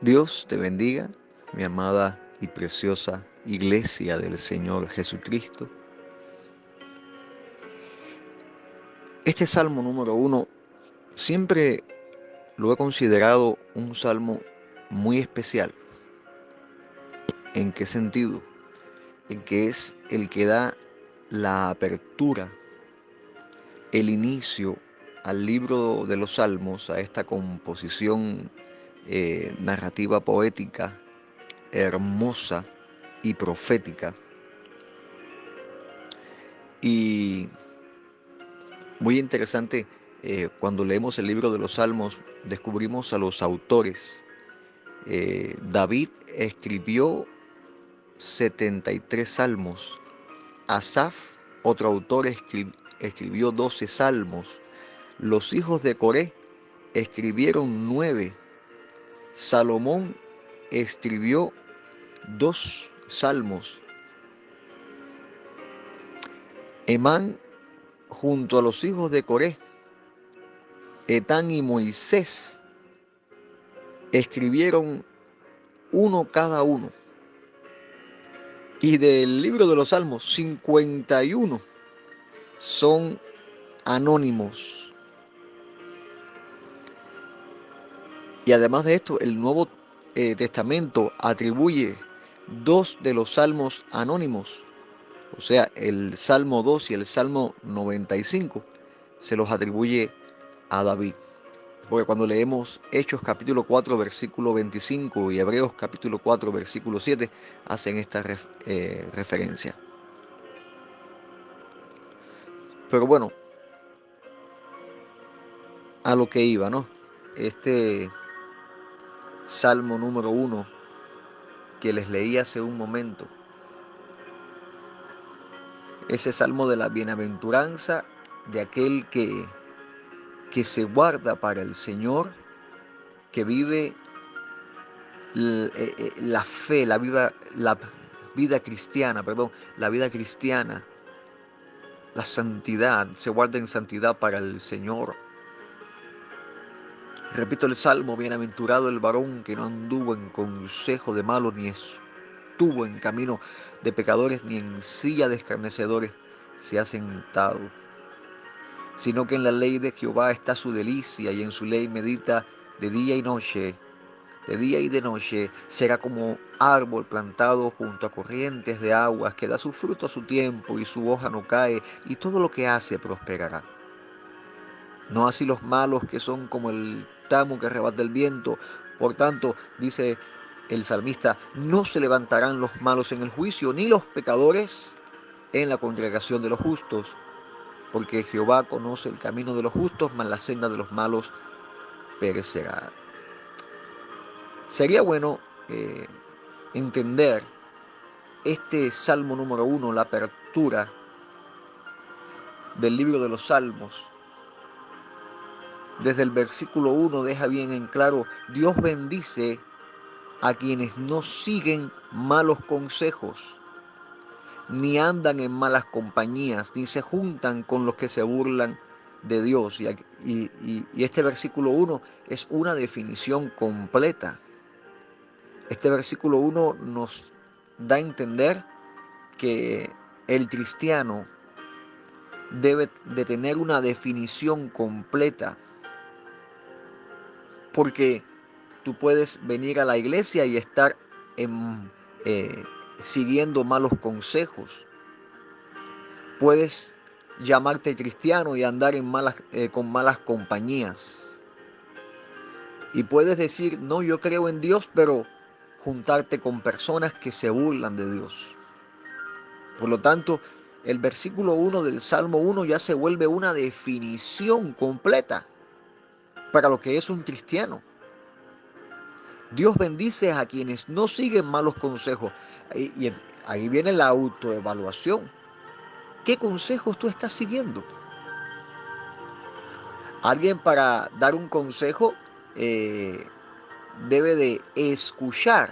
Dios te bendiga, mi amada y preciosa Iglesia del Señor Jesucristo. Este Salmo número 1 siempre lo he considerado un salmo muy especial. ¿En qué sentido? En que es el que da la apertura, el inicio al libro de los Salmos, a esta composición narrativa poética, hermosa y profética. Y muy interesante, cuando leemos el libro de los Salmos, descubrimos a los autores. David escribió 73 salmos. Asaf, otro autor, escribió 12 salmos. Los hijos de Coré escribieron 9. Salomón escribió 2 salmos. Emán, junto a los hijos de Coré, Etán y Moisés, escribieron uno cada uno. Y del libro de los Salmos, 51 son anónimos. Y además de esto, el Nuevo Testamento atribuye 2 de los salmos anónimos. O sea, el Salmo 2 y el Salmo 95 se los atribuye a David. Porque cuando leemos Hechos capítulo 4 versículo 25 y Hebreos capítulo 4 versículo 7 hacen esta referencia. Pero bueno, a lo que iba, ¿no? Este Salmo número 1 que les leí hace un momento, ese salmo de la bienaventuranza de aquel que se guarda para el Señor, que vive la fe, la vida cristiana, la vida cristiana, la santidad, se guarda en santidad para el Señor. Repito el salmo: bienaventurado el varón que no anduvo en consejo de malos, ni estuvo en camino de pecadores, ni en silla de escarnecedores se ha sentado, sino que en la ley de Jehová está su delicia, y en su ley medita de día y noche. De día y de noche será como árbol plantado junto a corrientes de aguas, que da su fruto a su tiempo y su hoja no cae, y todo lo que hace prosperará. No así los malos, que son como el tamo que arrebata el viento. Por tanto, dice el salmista, no se levantarán los malos en el juicio, ni los pecadores en la congregación de los justos, porque Jehová conoce el camino de los justos, mas la senda de los malos perecerá. Sería bueno entender este Salmo número 1, la apertura del libro de los Salmos. Desde el versículo 1 deja bien en claro: Dios bendice a quienes no siguen malos consejos, ni andan en malas compañías, ni se juntan con los que se burlan de Dios. Y este versículo 1 es una definición completa. Este versículo 1 nos da a entender que el cristiano debe de tener una definición completa, porque tú puedes venir a la iglesia y estar en, siguiendo malos consejos. Puedes llamarte cristiano y andar con malas compañías. Y puedes decir: no, yo creo en Dios, pero juntarte con personas que se burlan de Dios. Por lo tanto, el versículo 1 del Salmo 1 ya se vuelve una definición completa para lo que es un cristiano. Dios bendice a quienes no siguen malos consejos. Y ahí viene la autoevaluación. ¿Qué consejos tú estás siguiendo? Alguien, para dar un consejo, debe de escuchar,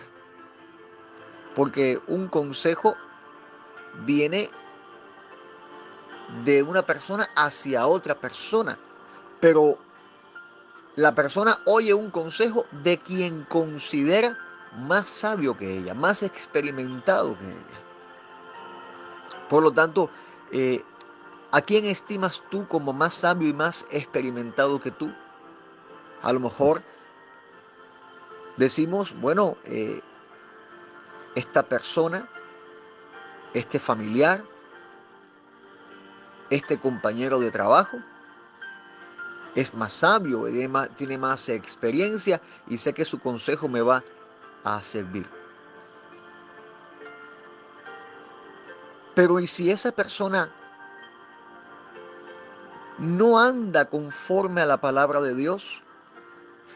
porque un consejo viene de una persona hacia otra persona, pero La persona oye un consejo de quien considera más sabio que ella, más experimentado que ella. Por lo tanto, eh, ¿a quién estimas tú como más sabio y más experimentado que tú? A lo mejor decimos, bueno, esta persona, este familiar, este compañero de trabajo, es más sabio, tiene más experiencia y sé que su consejo me va a servir. Pero ¿y si esa persona no anda conforme a la palabra de Dios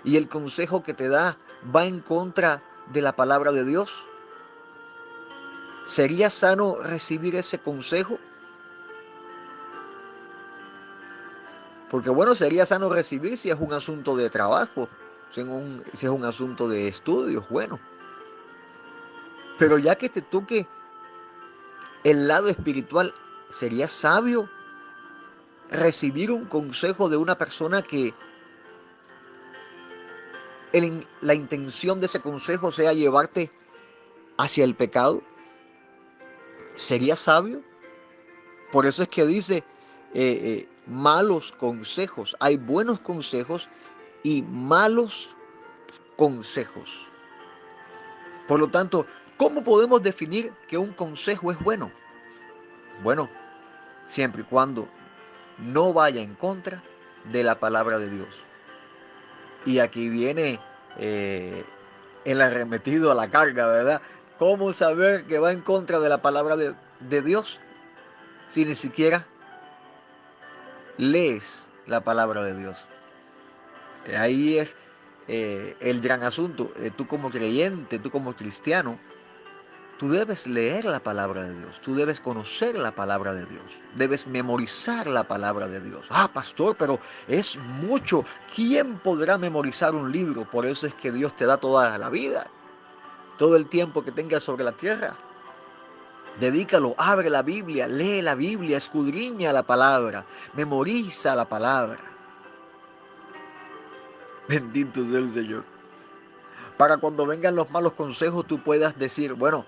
y el consejo que te da va en contra de la palabra de Dios? ¿Sería sano recibir ese consejo? Porque bueno, sería sano recibir si es un asunto de trabajo, si es un asunto de estudios, bueno. Pero ya que te toque el lado espiritual, ¿sería sabio recibir un consejo de una persona que la intención de ese consejo sea llevarte hacia el pecado? ¿Sería sabio? Por eso es que dice malos consejos. Hay buenos consejos y malos consejos. Por lo tanto, ¿cómo podemos definir que un consejo es bueno? Bueno, siempre y cuando no vaya en contra de la palabra de Dios. Y aquí viene el arremetido a la carga, ¿verdad? ¿Cómo saber que va en contra de la palabra de Dios si ni siquiera lees la palabra de Dios? Ahí es el gran asunto. Tú como creyente, tú como cristiano, tú debes leer la palabra de Dios, tú debes conocer la palabra de Dios, debes memorizar la palabra de Dios. Ah, pastor, pero es mucho. ¿Quién podrá memorizar un libro? Por eso es que Dios te da toda la vida, todo el tiempo que tengas sobre la tierra. Dedícalo, abre la Biblia, lee la Biblia, escudriña la palabra, memoriza la palabra. Bendito sea el Señor. Para cuando vengan los malos consejos tú puedas decir, bueno,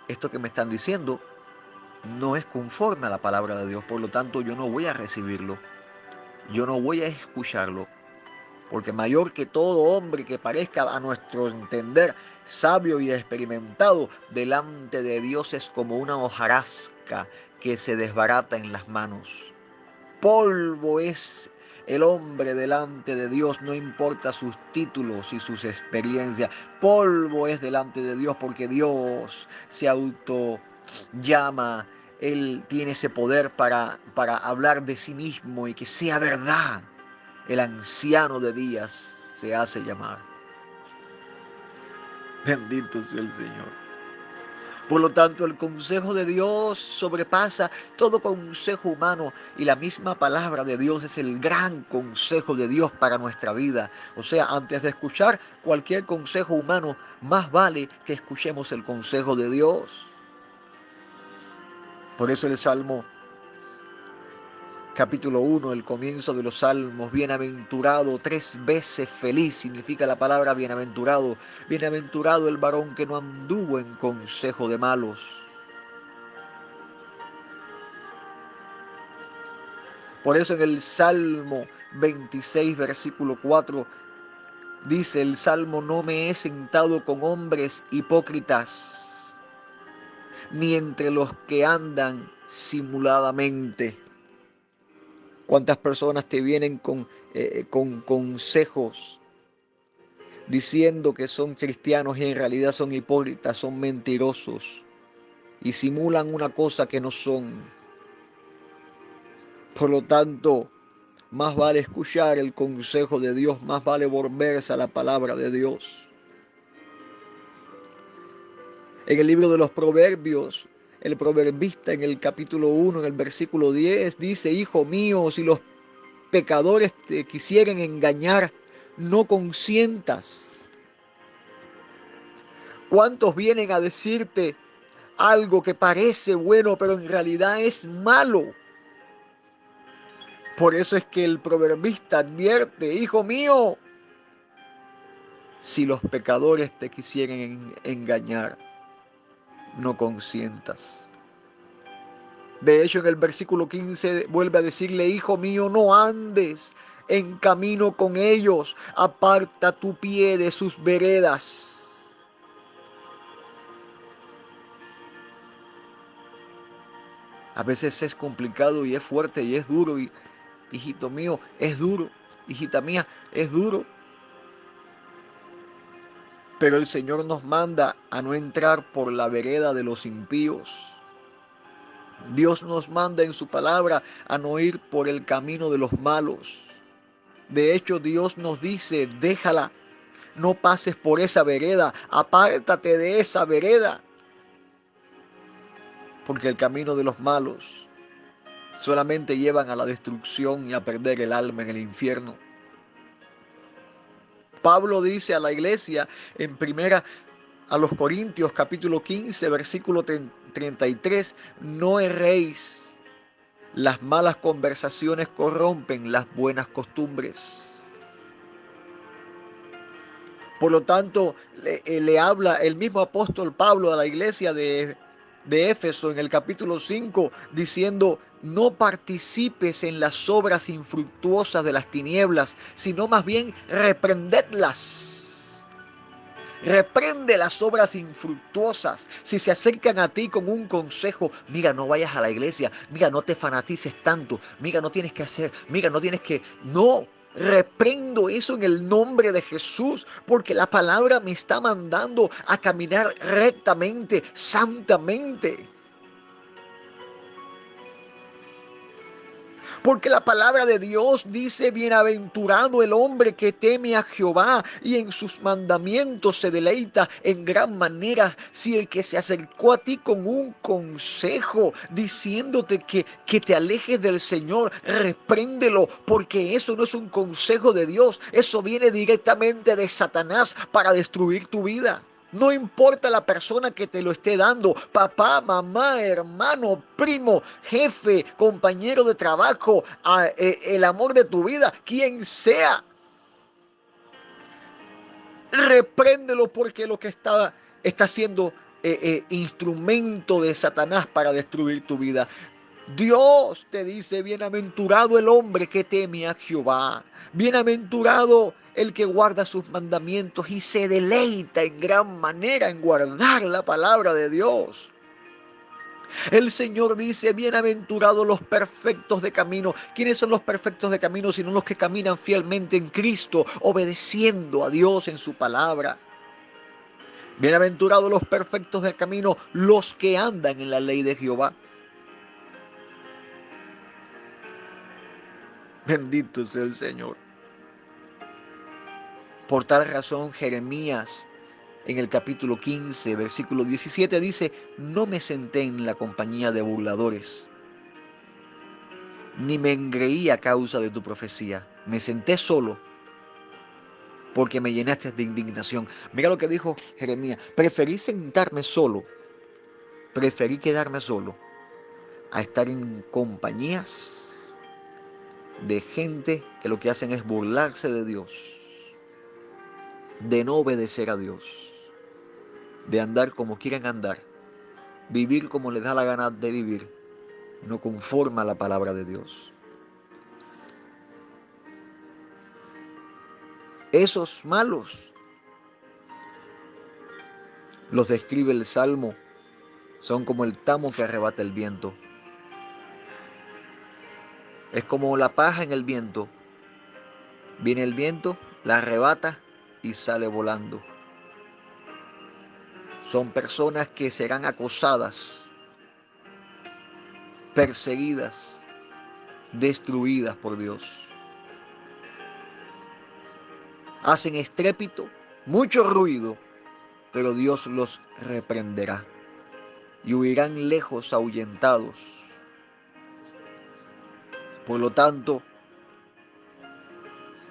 esto que me están diciendo no es conforme a la palabra de Dios, por lo tanto yo no voy a recibirlo, yo no voy a escucharlo, porque mayor que todo hombre que parezca a nuestro entender sabio y experimentado, delante de Dios es como una hojarasca que se desbarata en las manos. Polvo es el hombre delante de Dios, no importa sus títulos y sus experiencias. Polvo es delante de Dios porque Dios se auto llama. Él tiene ese poder para hablar de sí mismo y que sea verdad. El anciano de días se hace llamar. Bendito sea el Señor. Por lo tanto, el consejo de Dios sobrepasa todo consejo humano y la misma palabra de Dios es el gran consejo de Dios para nuestra vida. O sea, antes de escuchar cualquier consejo humano, más vale que escuchemos el consejo de Dios. Por eso el Salmo capítulo 1, el comienzo de los Salmos, bienaventurado, 3 veces feliz, significa la palabra bienaventurado. Bienaventurado el varón que no anduvo en consejo de malos. Por eso en el Salmo 26, versículo 4, dice el Salmo, no me he sentado con hombres hipócritas, ni entre los que andan simuladamente. ¿Cuántas personas te vienen con consejos diciendo que son cristianos y en realidad son hipócritas, son mentirosos y simulan una cosa que no son? Por lo tanto, más vale escuchar el consejo de Dios, más vale volverse a la palabra de Dios. En el libro de los Proverbios, el proverbista en el capítulo 1, en el versículo 10, dice, hijo mío, si los pecadores te quisieren engañar, no consientas. ¿Cuántos vienen a decirte algo que parece bueno, pero en realidad es malo? Por eso es que el proverbista advierte, hijo mío, Si los pecadores te quisieren engañar, no consientas. De hecho, en el versículo 15 vuelve a decirle: hijo mío, no andes en camino con ellos, aparta tu pie de sus veredas. A veces es complicado y es fuerte y es duro, y hijito mío, es duro, hijita mía, es duro. Pero el Señor nos manda a no entrar por la vereda de los impíos. Dios nos manda en su palabra a no ir por el camino de los malos. De hecho, Dios nos dice: déjala, no pases por esa vereda, apártate de esa vereda. Porque el camino de los malos solamente llevan a la destrucción y a perder el alma en el infierno. Pablo dice a la iglesia en primera a los Corintios capítulo 15 versículo 33: no erréis, las malas conversaciones corrompen las buenas costumbres. Por lo tanto, le habla el mismo apóstol Pablo a la iglesia de Éfeso en el capítulo 5, diciendo: no participes en las obras infructuosas de las tinieblas, sino más bien reprendedlas. Reprende las obras infructuosas. Si se acercan a ti con un consejo: mira, no vayas a la iglesia, mira, no te fanatices tanto, mira, no tienes que hacer, mira, no tienes que... No, reprendo eso en el nombre de Jesús, porque la palabra me está mandando a caminar rectamente, santamente. Porque la palabra de Dios dice: bienaventurado el hombre que teme a Jehová y en sus mandamientos se deleita en gran manera. Si el que se acercó a ti con un consejo diciéndote que te alejes del Señor, repréndelo, porque eso no es un consejo de Dios. Eso viene directamente de Satanás para destruir tu vida. No importa la persona que te lo esté dando: papá, mamá, hermano, primo, jefe, compañero de trabajo, el amor de tu vida, quien sea. Repréndelo, porque lo que está siendo instrumento de Satanás para destruir tu vida. Dios te dice: bienaventurado el hombre que teme a Jehová, bienaventurado el que guarda sus mandamientos y se deleita en gran manera en guardar la palabra de Dios. El Señor dice: bienaventurados los perfectos de camino. ¿Quiénes son los perfectos de camino? Sino los que caminan fielmente en Cristo, obedeciendo a Dios en su palabra. Bienaventurados los perfectos de camino, los que andan en la ley de Jehová. Bendito sea el Señor. Por tal razón, Jeremías en el capítulo 15, versículo 17 dice: no me senté en la compañía de burladores, ni me engreí a causa de tu profecía. Me senté solo porque me llenaste de indignación. Mira lo que dijo Jeremías: preferí sentarme solo, preferí quedarme solo, a estar en compañías de gente que lo que hacen es burlarse de Dios, de no obedecer a Dios, de andar como quieren andar, vivir como les da la gana de vivir, no conforme a la palabra de Dios. Esos malos, los describe el Salmo, son como el tamo que arrebata el viento. Es como la paja en el viento. Viene el viento, la arrebata y sale volando. Son personas que serán acosadas, perseguidas, destruidas por Dios. Hacen estrépito, mucho ruido, pero Dios los reprenderá y huirán lejos ahuyentados. Por lo tanto,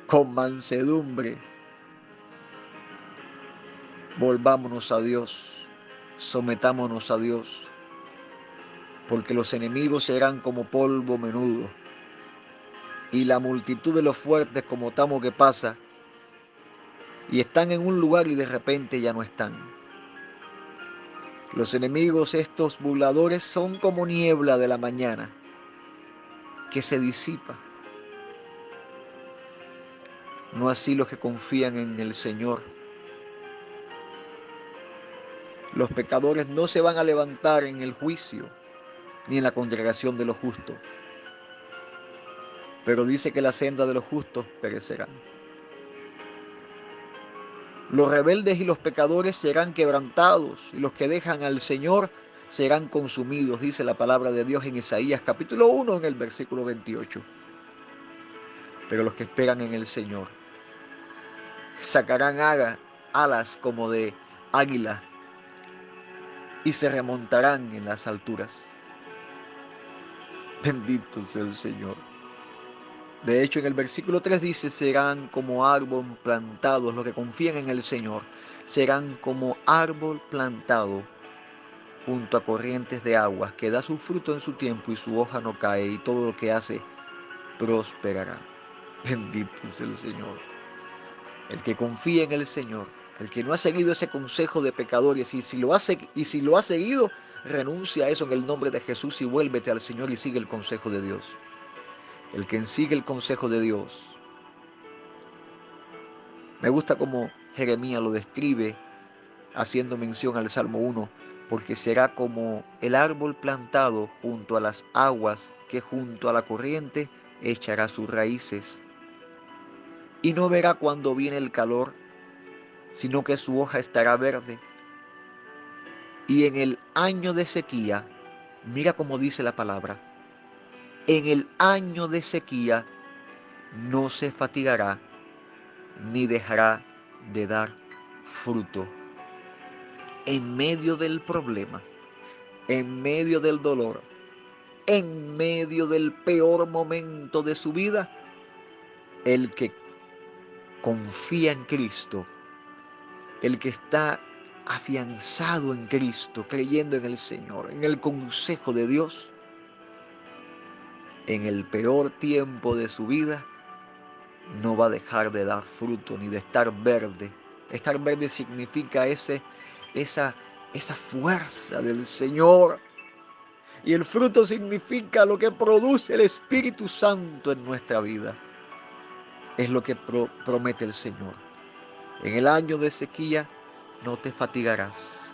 con mansedumbre, volvámonos a Dios, sometámonos a Dios, porque los enemigos serán como polvo menudo, y la multitud de los fuertes como tamo que pasa. y están en un lugar y de repente ya no están. Los enemigos, estos burladores, son como niebla de la mañana que se disipa. No así los que confían en el Señor. Los pecadores no se van a levantar en el juicio ni en la congregación de los justos. Pero dice que la senda de los justos perecerá. Los rebeldes y los pecadores serán quebrantados, y los que dejan al Señor serán consumidos, dice la palabra de Dios en Isaías capítulo 1 en el versículo 28. Pero los que esperan en el Señor sacarán alas como de águila y se remontarán en las alturas. Bendito sea el Señor. De hecho, en el versículo 3 dice, serán como árbol plantados, los que confían en el Señor, serán como árbol plantado junto a corrientes de aguas, que da su fruto en su tiempo y su hoja no cae, y todo lo que hace prosperará. Bendito sea el Señor. El que confía en el Señor, el que no ha seguido ese consejo de pecadores, y si lo ha seguido, renuncia a eso en el nombre de Jesús y vuélvete al Señor y sigue el consejo de Dios. El que sigue el consejo de Dios. Me gusta cómo Jeremías lo describe haciendo mención al Salmo 1, porque será como el árbol plantado junto a las aguas, que junto a la corriente echará sus raíces. Y no verá cuando viene el calor, sino que su hoja estará verde. Y en el año de sequía, mira cómo dice la palabra, en el año de sequía no se fatigará ni dejará de dar fruto. En medio del problema, en medio del dolor, en medio del peor momento de su vida, el que confía en Cristo, el que está afianzado en Cristo, creyendo en el Señor, en el consejo de Dios, en el peor tiempo de su vida, no va a dejar de dar fruto ni de estar verde. Estar verde significa esa fuerza del Señor. Y el fruto significa lo que produce el Espíritu Santo en nuestra vida. Es lo que promete el Señor. En el año de sequía no te fatigarás,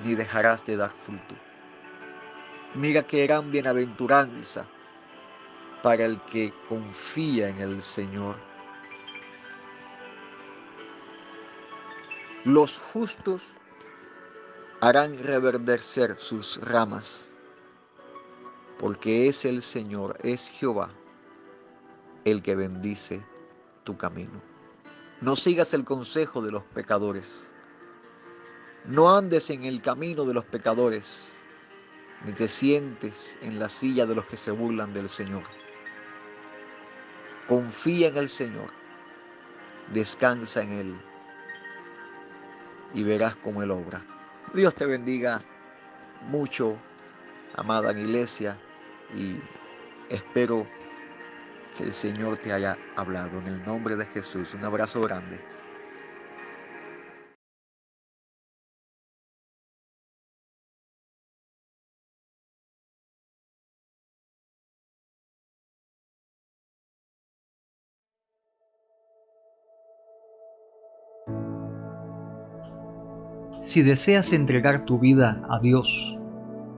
ni dejarás de dar fruto. Mira qué gran bienaventuranza para el que confía en el Señor. Los justos harán reverdecer sus ramas, porque es el Señor, es Jehová, el que bendice tu camino. No sigas el consejo de los pecadores. No andes en el camino de los pecadores, ni te sientes en la silla de los que se burlan del Señor. Confía en el Señor, descansa en Él y verás cómo Él obra. Dios te bendiga mucho, amada iglesia, y espero que el Señor te haya hablado. En el nombre de Jesús, un abrazo grande. Si deseas entregar tu vida a Dios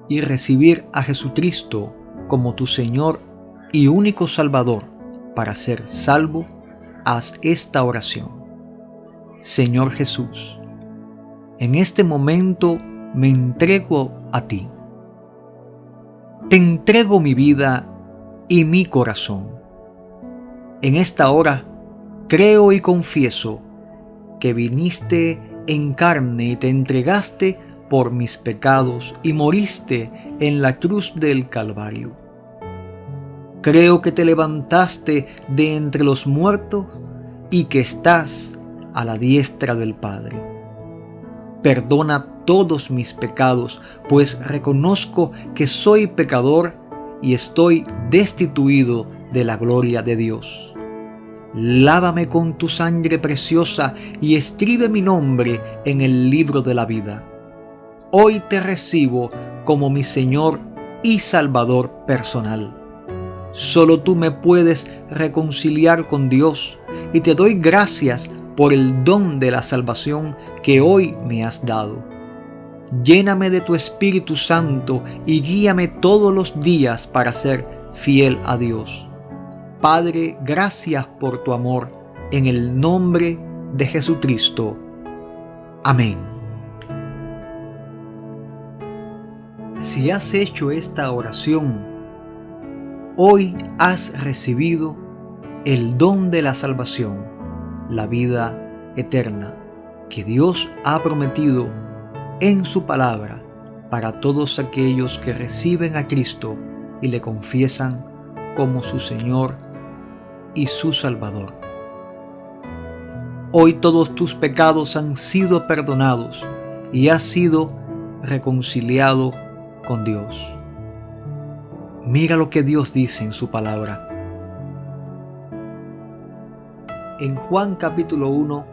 y recibir a Jesucristo como tu Señor y único Salvador para ser salvo, haz esta oración. Señor Jesús, en este momento me entrego a ti. Te entrego mi vida y mi corazón. En esta hora creo y confieso que viniste en carne y te entregaste por mis pecados y moriste en la cruz del Calvario. Creo que te levantaste de entre los muertos y que estás a la diestra del Padre. Perdona todos mis pecados, pues reconozco que soy pecador y estoy destituido de la gloria de Dios. Lávame con tu sangre preciosa y escribe mi nombre en el libro de la vida. Hoy te recibo como mi Señor y Salvador personal. Solo tú me puedes reconciliar con Dios y te doy gracias por el don de la salvación que hoy me has dado. Lléname de tu Espíritu Santo y guíame todos los días para ser fiel a Dios. Padre, gracias por tu amor, en el nombre de Jesucristo. Amén. Si has hecho esta oración, hoy has recibido el don de la salvación, la vida eterna, que Dios ha prometido en su palabra para todos aquellos que reciben a Cristo y le confiesan como su Señor y su Salvador. Hoy todos tus pecados han sido perdonados y has sido reconciliado con Dios. Mira lo que Dios dice en su palabra. En Juan capítulo 1,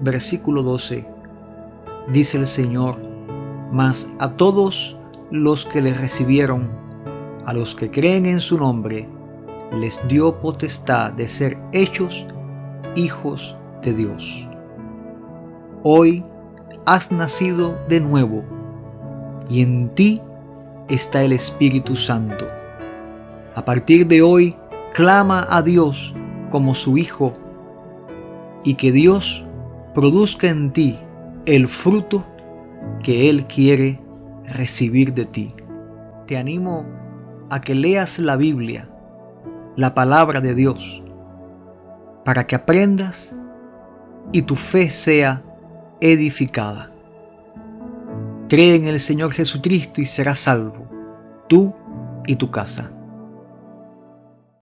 versículo 12, dice el Señor: mas a todos los que le recibieron, a los que creen en su nombre, les dio potestad de ser hechos hijos de Dios. Hoy has nacido de nuevo y en ti está el Espíritu Santo. A partir de hoy, clama a Dios como su Hijo y que Dios produzca en ti el fruto que Él quiere recibir de ti. Te animo a que leas la Biblia, la palabra de Dios, para que aprendas y tu fe sea edificada. Cree en el Señor Jesucristo y serás salvo, tú y tu casa.